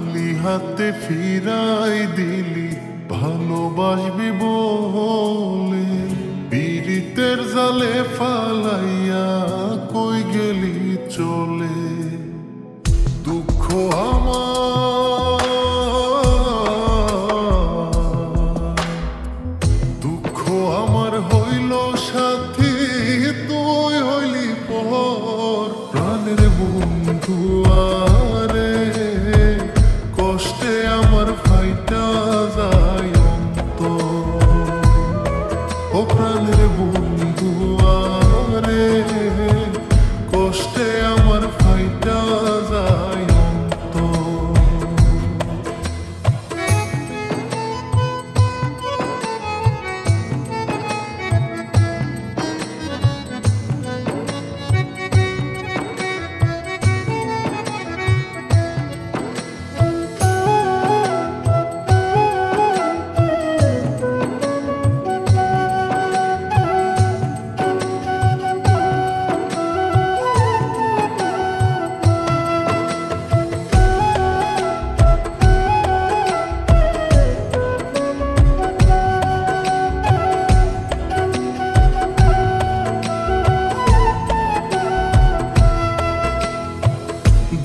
খালি হাতে ফিরাই দিলি ভালোবাসবি বলে, পীড়িতের জালে ফালাইয়া কই গেলি চলে। দুঃখ আমার, দুঃখ আমার হইল সাথী, তুই হইলি পর। প্রাণের বন্ধু আরে, কষ্টে আমার ফাইটা যায় অন্তর। ও প্রাণের বন্ধু আরে, কষ্টে আমার ফাইটা যায় অন্তর।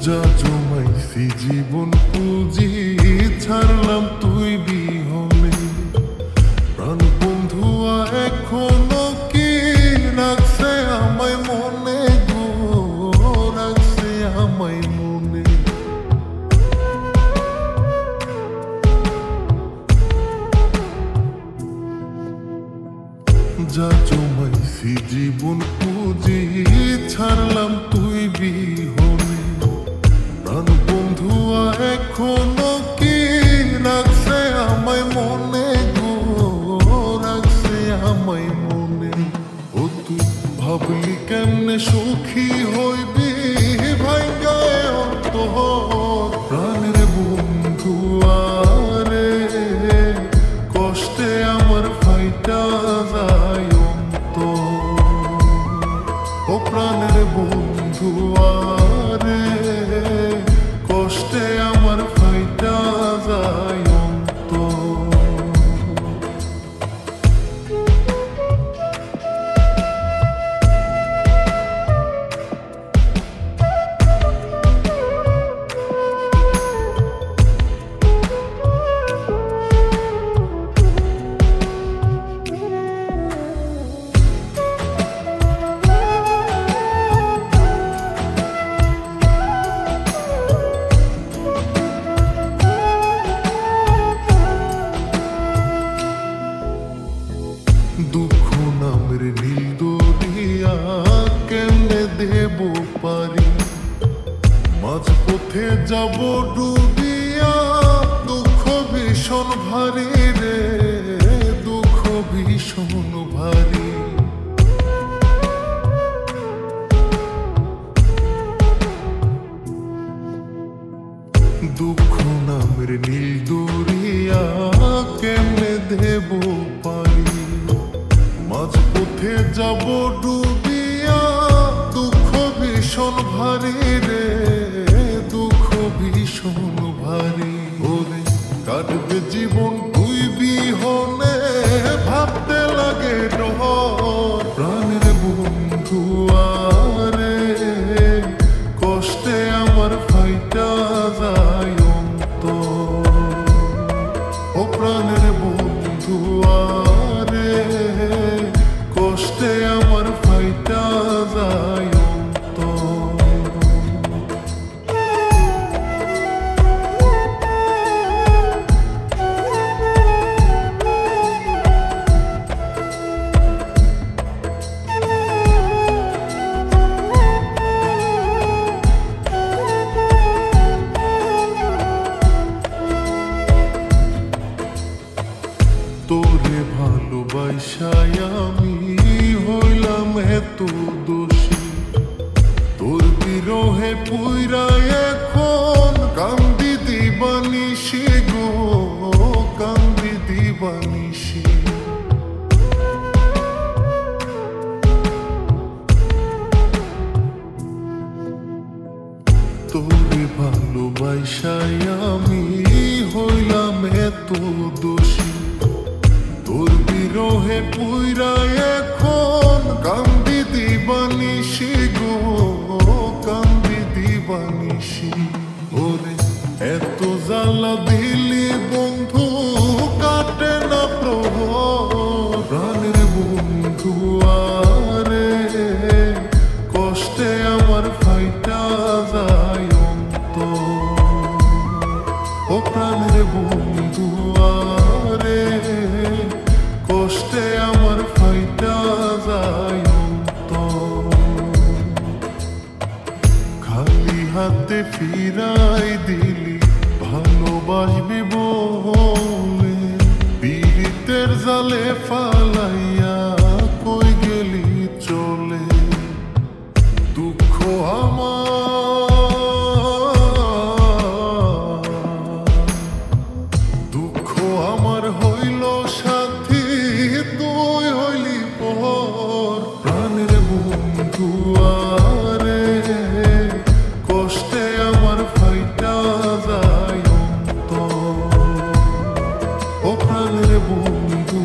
যা জমাইছি জীবন পুঁজি ছাড়লাম তুই বিহনে। প্রাণ বন্ধুয়া এখনো কি রাখছে আমায় মনে গো, রাখছে আমায় মনে। যা জমাইছি জীবন পুঁজি ছাড়লাম তুই বিহনে। প্রাণ বন্ধুয়া এখনো কি রাখছে আমায় মনে গো, রাখছে আমায় মনে। ও তুই ভাবলি কেমনে সুখী হইবি ভাইগায় অন্তর। প্রাণের বন্ধু আরে, কষ্টে আমার ফাইটা যায় অন্তর। ও প্রাণের বন্ধু আরে, কষ্টে আমার ফাইটা যায় অন্তর। দুঃখ নামের নীল দরিয়া কেমনে দেব পারি, মাঝ পথে যাব ডুবিয়া। দুঃখ ভীষণ ভারী রে, দুঃখ ভীষণ ভারী। দুঃখ নামের নীল দরিয়া কেমনে দেব পারি, মাঝ পথে যাব ডুবিয়া। দুঃখ ভীষণ ভারী রে, দুঃখ ভীষণ ভারী। ওরে কাটবে জীবন তুই বিহনে, ভাবতে লাগে ডর। প্রাণের বন্ধু আরে, কষ্টে আমার ফাইটা যায় অন্তর। ও প্রাণের বন্ধু আরে, কষ্টে আমার ফাইটা যায় অন্তর। তোরে ভালোবাসায় আমি হইলাম এত দোষী, তোর বিরহে পুইরা এখন কান্দি দিবানিশি গো, কান্দি দিবানিশি। তোরে ভালোবাসা বাইসায় আমি হইলাম এত দোষী তোর বিরহে পুইরা এখন কান্দি দিবানিসি গো কান্দি দিবানিসি ওরে এত জ্বালা দিলি বন্ধু কাটে না প্রহর প্রাণের বন্ধু আরে কষ্টে আমার ফাইটা যায় অন্তর ও প্রাণের বন্ধু আরে কষ্টে আমার ফাইটা যায় অন্তর খালি হাতে ফিরাই দিলি ভালোবাসবি বলে পীড়িতের জালে ফালাইয়া কই গেলি চলে দুঃখ আমার হইল সাথী তুই হইলি পর প্রাণের বন্ধু আরে কষ্টে আমার ফাইটা যায় অন্তর ও প্রাণের বন্ধু